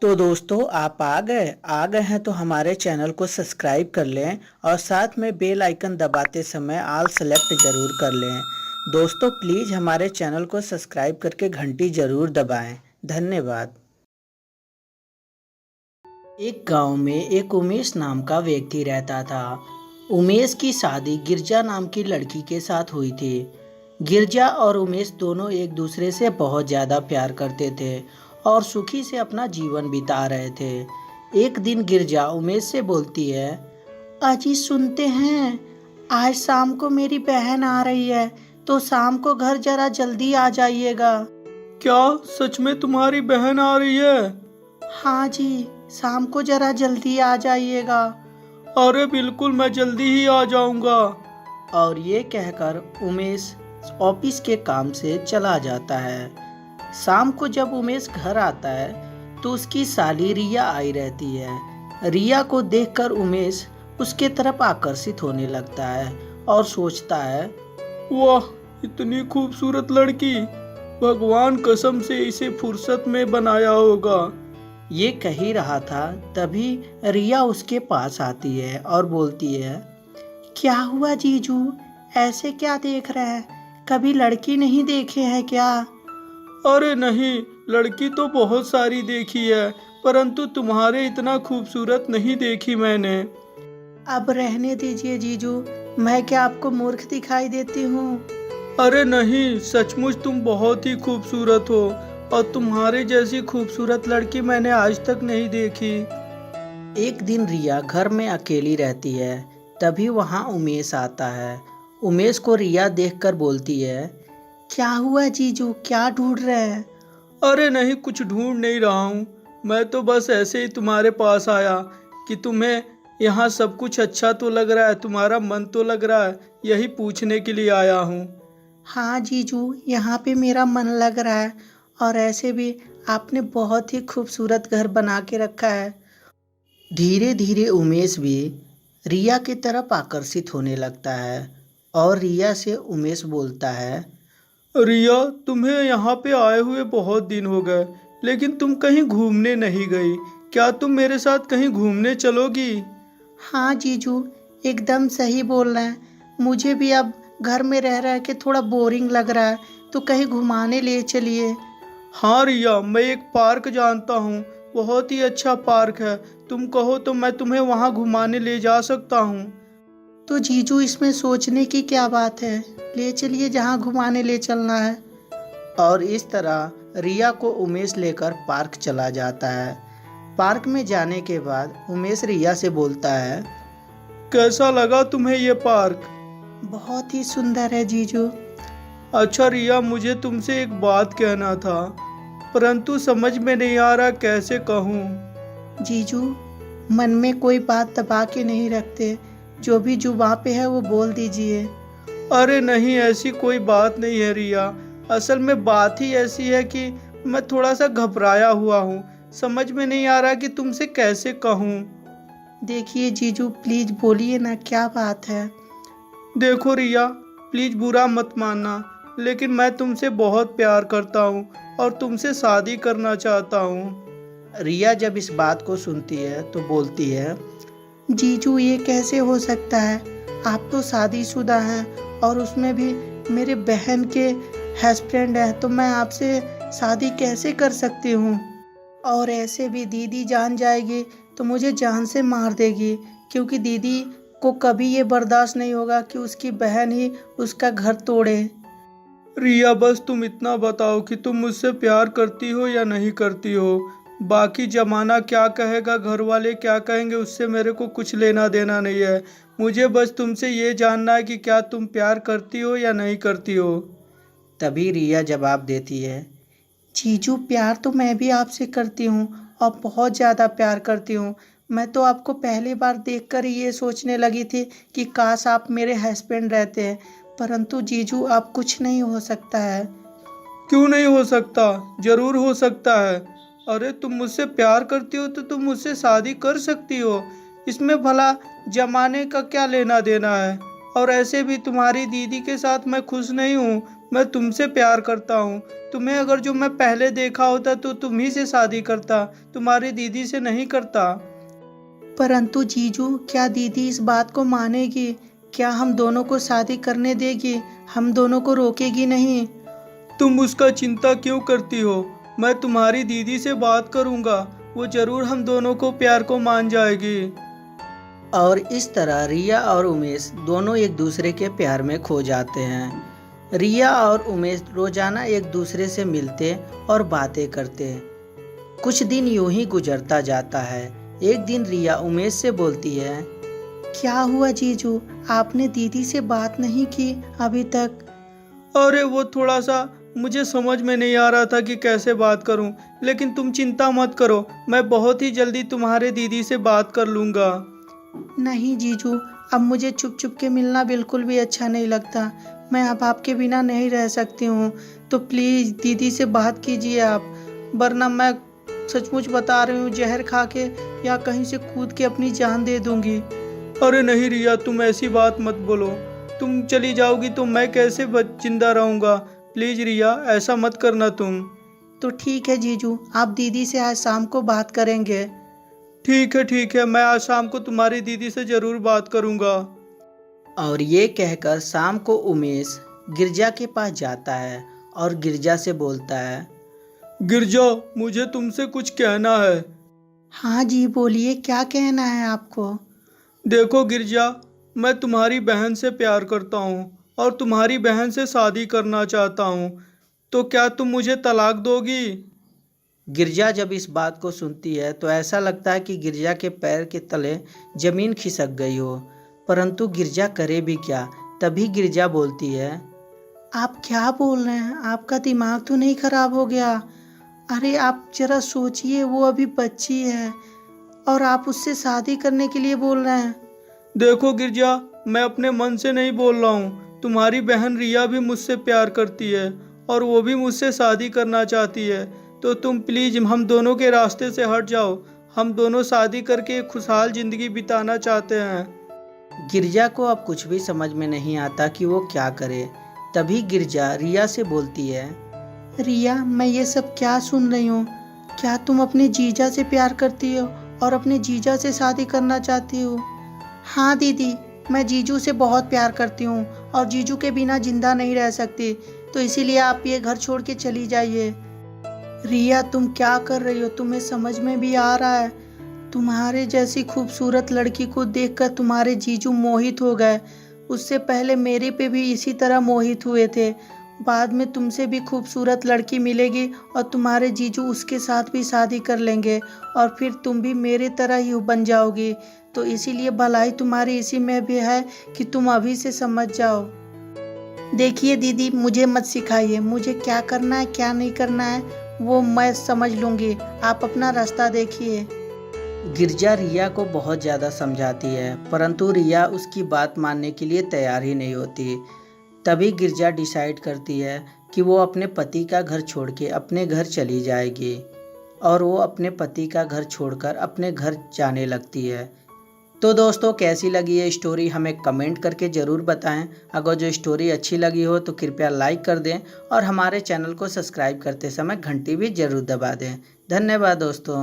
तो दोस्तों आप आ गए हैं तो हमारे चैनल को सब्सक्राइब कर लें और साथ में बेल आइकन दबाते समय ऑल सेलेक्ट जरूर कर लें। दोस्तों प्लीज़ हमारे चैनल को सब्सक्राइब करके घंटी जरूर दबाएं। धन्यवाद। एक गांव में एक उमेश नाम का व्यक्ति रहता था। उमेश की शादी गिरजा नाम की लड़की के साथ हुई थी। गिरजा और उमेश दोनों एक दूसरे से बहुत ज़्यादा प्यार करते थे और सुखी से अपना जीवन बिता रहे थे। एक दिन गिरजा उमेश से बोलती है, अजी सुनते हैं, आज शाम को मेरी बहन आ रही है, तो शाम को घर जरा जल्दी आ जाइएगा। क्या सच में तुम्हारी बहन आ रही है? हाँ जी, शाम को जरा जल्दी आ जाइएगा। अरे बिल्कुल, मैं जल्दी ही आ जाऊंगा। और ये कहकर उमेश ऑफिस के काम से चला जाता है। शाम को जब उमेश घर आता है तो उसकी साली रिया आई रहती है। रिया को देखकर उमेश उसके तरफ आकर्षित होने लगता है और सोचता है, वाह, इतनी खूबसूरत लड़की, भगवान कसम से इसे फुर्सत में बनाया होगा। ये कह ही रहा था तभी रिया उसके पास आती है और बोलती है, क्या हुआ जीजू, ऐसे क्या देख रहे हैं, कभी लड़की नहीं देखे हैं क्या? अरे नहीं, लड़की तो बहुत सारी देखी है, परंतु तुम्हारे इतना खूबसूरत नहीं देखी मैंने। अब रहने दीजिए जीजू, मैं क्या आपको मूर्ख दिखाई देती हूँ? अरे नहीं, सचमुच तुम बहुत ही खूबसूरत हो और तुम्हारे जैसी खूबसूरत लड़की मैंने आज तक नहीं देखी। एक दिन रिया घर में अकेली रहती है, तभी वहाँ उमेश आता है। उमेश को रिया देखकर बोलती है, क्या हुआ जीजू, क्या ढूंढ रहे हैं? अरे नहीं, कुछ ढूंढ नहीं रहा हूँ, मैं तो बस ऐसे ही तुम्हारे पास आया कि तुम्हें यहाँ सब कुछ अच्छा तो लग रहा है, तुम्हारा मन तो लग रहा है, यही पूछने के लिए आया हूँ। हाँ जीजू, यहाँ पे मेरा मन लग रहा है और ऐसे भी आपने बहुत ही खूबसूरत घर बना के रखा है। धीरे धीरे उमेश भी रिया की तरफ आकर्षित होने लगता है और रिया से उमेश बोलता है, रिया, तुम्हें यहाँ पे आए हुए बहुत दिन हो गए, लेकिन तुम कहीं घूमने नहीं गई, क्या तुम मेरे साथ कहीं घूमने चलोगी? हाँ जीजू, एकदम सही बोल रहे हैं, मुझे भी अब घर में रह रह के थोड़ा बोरिंग लग रहा है, तो कहीं घुमाने ले चलिए। हाँ रिया, मैं एक पार्क जानता हूँ, बहुत ही अच्छा पार्क है, तुम कहो तो मैं तुम्हें वहाँ घुमाने ले जा सकता हूँ। तो जीजू इसमें सोचने की क्या बात है, ले चलिए जहाँ घुमाने ले चलना है। और इस तरह रिया को उमेश लेकर पार्क चला जाता है। पार्क में जाने के बाद उमेश रिया से बोलता है, कैसा लगा तुम्हें ये पार्क? बहुत ही सुंदर है जीजू। अच्छा रिया, मुझे तुमसे एक बात कहना था, परंतु समझ में नहीं आ रहा कैसे कहूँ। जीजू, मन में कोई बात दबा के नहीं रखते, जो भी जुबां पे है वो बोल दीजिए। अरे नहीं, ऐसी कोई बात नहीं है रिया, असल में बात ही ऐसी है कि मैं थोड़ा सा घबराया हुआ हूँ, समझ में नहीं आ रहा कि तुमसे कैसे कहूँ। देखिए जीजू, प्लीज बोलिए ना, क्या बात है? देखो रिया, प्लीज बुरा मत मानना, लेकिन मैं तुमसे बहुत प्यार करता हूँ और तुमसे शादी करना चाहता हूँ। रिया जब इस बात को सुनती है तो बोलती है, जीजू ये कैसे हो सकता है, आप तो शादीशुदा हैं और उसमें भी मेरे बहन के हस्बैंड हैं, तो मैं आपसे शादी कैसे कर सकती हूँ? और ऐसे भी दीदी जान जाएगी तो मुझे जान से मार देगी, क्योंकि दीदी को कभी ये बर्दाश्त नहीं होगा कि उसकी बहन ही उसका घर तोड़े। रिया, बस तुम इतना बताओ कि तुम मुझसे प्यार करती हो या नहीं करती हो, बाकी जमाना क्या कहेगा, घर वाले क्या कहेंगे, उससे मेरे को कुछ लेना देना नहीं है। मुझे बस तुमसे ये जानना है कि क्या तुम प्यार करती हो या नहीं करती हो। तभी रिया जवाब देती है, जीजू प्यार तो मैं भी आपसे करती हूँ और बहुत ज़्यादा प्यार करती हूँ। मैं तो आपको पहली बार देखकर ही ये सोचने लगी थी कि काश आप मेरे हस्बैंड रहते हैं, परंतु जीजू अब कुछ नहीं हो सकता है। क्यों नहीं हो सकता? जरूर हो सकता है। अरे तुम मुझसे प्यार करती हो तो तुम मुझसे शादी कर सकती हो, इसमें भला जमाने का क्या लेना देना है। और ऐसे भी तुम्हारी दीदी के साथ मैं खुश नहीं हूँ, मैं तुमसे प्यार करता हूँ, तुम्हें अगर जो मैं पहले देखा होता तो तुम ही से शादी करता, तुम्हारी दीदी से नहीं करता। परंतु जीजू, क्या दीदी इस बात को मानेगी? क्या हम दोनों को शादी करने देगी? हम दोनों को रोकेगी नहीं? तुम उसका चिंता क्यों करती हो? मैं तुम्हारी दीदी से बात करूंगा, वो जरूर हम दोनों को प्यार को मान जाएगी। और इस तरह रिया और उमेश दोनों एक दूसरे के प्यार में खो जाते हैं। रिया और उमेश रोजाना एक दूसरे से मिलते और बातें करते। कुछ दिन यूं ही गुजरता जाता है। एक दिन रिया उमेश से बोलती है, क्या हुआ जीजू, आपने दीदी से बात नहीं की अभी तक? अरे वो थोड़ा सा मुझे समझ में नहीं आ रहा था कि कैसे बात करूं, लेकिन तुम चिंता मत करो, मैं बहुत ही जल्दी तुम्हारे दीदी से बात कर लूंगा। नहीं जीजू, अब मुझे चुप चुप के मिलना बिल्कुल भी अच्छा नहीं लगता। मैं अब आपके बिना नहीं रह सकती हूँ, तो प्लीज़ दीदी से बात कीजिए आप, वरना मैं सचमुच बता रही हूँ, जहर खा के या कहीं से कूद के अपनी जान दे दूंगी। अरे नहीं रिया, तुम ऐसी बात मत बोलो। तुम चली जाओगी तो मैं कैसे जिंदा रहूँगा? प्लीज़ रिया, ऐसा मत करना तुम। तो ठीक है जीजू, आप दीदी से आज शाम को बात करेंगे। ठीक है, मैं आज शाम को तुम्हारी दीदी से ज़रूर बात करूँगा। और ये कहकर शाम को उमेश गिरजा के पास जाता है और गिरजा से बोलता है, गिरजा, मुझे तुमसे कुछ कहना है। हाँ जी बोलिए, क्या कहना है आपको? देखो गिरजा, मैं तुम्हारी बहन से प्यार करता हूँ और तुम्हारी बहन से शादी करना चाहता हूँ, तो क्या तुम मुझे तलाक दोगी? गिरजा जब इस बात को सुनती है तो ऐसा लगता है कि गिरजा के पैर के तले जमीन खिसक गई हो, परंतु गिरजा करे भी क्या। तभी गिरजा बोलती है, आप क्या बोल रहे हैं? आपका दिमाग तो नहीं खराब हो गया? अरे आप जरा सोचिए, वो अभी बच्ची है और आप उससे शादी करने के लिए बोल रहे हैं। देखो गिरजा, मैं अपने मन से नहीं बोल रहा हूँ। तुम्हारी बहन रिया भी मुझसे प्यार करती है और वो भी मुझसे शादी करना चाहती है, तो तुम प्लीज़ हम दोनों के रास्ते से हट जाओ। हम दोनों शादी करके एक खुशहाल ज़िंदगी बिताना चाहते हैं। गिरजा को अब कुछ भी समझ में नहीं आता कि वो क्या करे। तभी गिरजा रिया से बोलती है, रिया, मैं ये सब क्या सुन रही हूँ? क्या तुम अपने जीजा से प्यार करती हो और अपने जीजा से शादी करना चाहती हो? हाँ दीदी, मैं जीजू से बहुत प्यार करती हूँ और जीजू के बिना जिंदा नहीं रह सकती, तो इसीलिए आप ये घर छोड़ के चली जाइए। रिया, तुम क्या कर रही हो? तुम्हें समझ में भी आ रहा है? तुम्हारे जैसी खूबसूरत लड़की को देखकर तुम्हारे जीजू मोहित हो गए। उससे पहले मेरे पे भी इसी तरह मोहित हुए थे। बाद में तुमसे भी खूबसूरत लड़की मिलेगी और तुम्हारे जीजू उसके साथ भी शादी कर लेंगे और फिर तुम भी मेरे तरह ही बन जाओगी। तो इसीलिए भलाई तुम्हारी इसी में भी है कि तुम अभी से समझ जाओ। देखिए दीदी, मुझे मत सिखाइए, मुझे क्या करना है क्या नहीं करना है वो मैं समझ लूँगी, आप अपना रास्ता देखिए। गिरजा रिया को बहुत ज़्यादा समझाती है, परंतु रिया उसकी बात मानने के लिए तैयार ही नहीं होती। तभी गिरजा डिसाइड करती है कि वो अपने पति का घर छोड़ के अपने घर चली जाएगी और वो अपने पति का घर छोड़कर अपने घर जाने लगती है। तो दोस्तों, कैसी लगी ये स्टोरी हमें कमेंट करके ज़रूर बताएं। अगर जो स्टोरी अच्छी लगी हो तो कृपया लाइक कर दें और हमारे चैनल को सब्सक्राइब करते समय घंटी भी ज़रूर दबा दें। धन्यवाद दोस्तों।